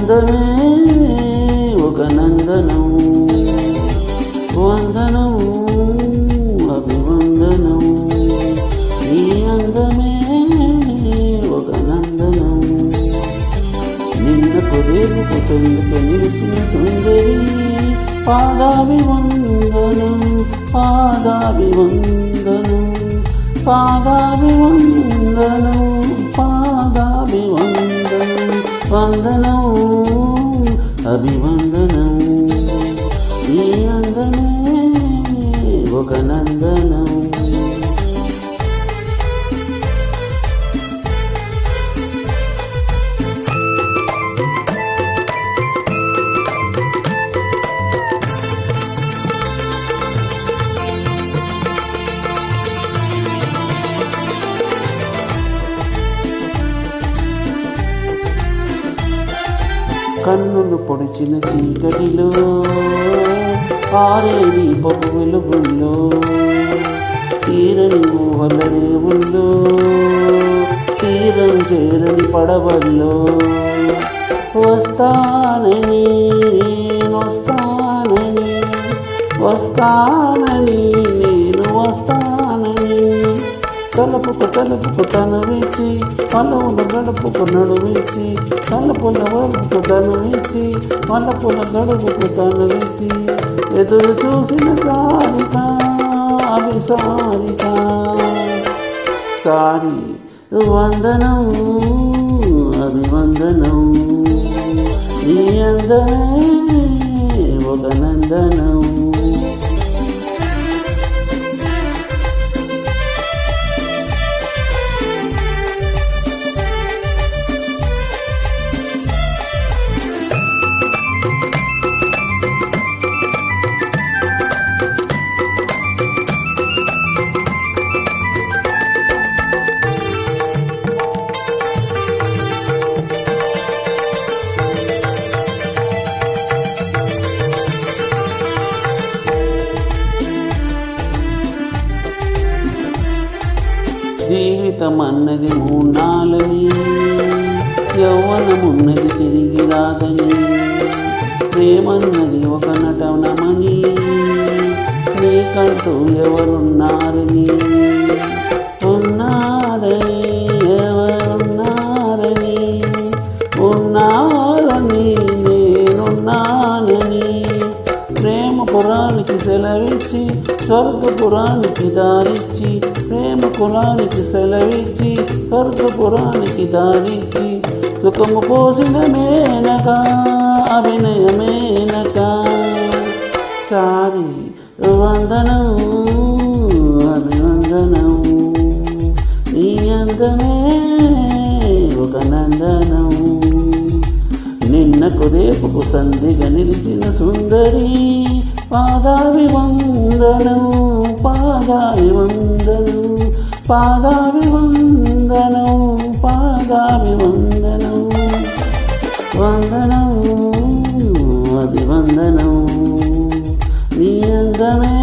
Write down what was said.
అందమే ఒక నందనం, వందనం అభివందనం. నీ అందమే ఒక నందనం, నిన్నకు రేపుకు తొలిక నిలిచిన సుందరి. పాదాభివందనం పాదాభివందనం పాదాభివందనం పాదాభివందనం, వందనం అభివందనం. ఈ అందమే ఒక నందనం. కన్నులు పొడిచిన చీకటిలో ఆరేది పప్పు వెలుగుల్లో, తీరని ఊహల రేవుల్లో, తీరం చేరని పడవల్లో. వస్తానని వస్తానని వస్తానని నేను వస్తానని, తలుపుకు తలుపుకు తనువిచ్చి పలువుల గడుపుకు నడువిచ్చి, తలుపుల వలుపుకు తనువిచ్చి పలుపుల గడుపుకు తనువిచ్చి. ఎదురు చూసిన సారిక అభిసారిక సారి. వందనం అభివందనం, నీ అందమే ఒక నందనం. జీవితం అన్నది మూన్నాళ్ళని, యౌవనమున్నది తిరిగి రాదని, ప్రేమన్నది ఒక నటనమని, నీకంటూ ఎవరున్నారని, ఉన్నారని ఎవరున్నారని, ఉన్నారని నేనున్నానని. ప్రేమ పురానికి సెలవిచ్చి స్వర్గపురానికి దారిచ్చి, ప్రేమ కులానికి సెలవిచ్చి స్వర్గపురానికి దారిచ్చి. సుఖము పోసిన మేనక అభినయమేనక సారి. వందనం అభివందనం, నీ అందమే ఒక నందనం. నిన్నకు రేపుకు సంధిగా నిలిచిన సుందరి. పాదాభివందనం పాదాభివందనం పాదాభివందనం పాదాభివందనం, వందనం అభివందనం. నీ అందమే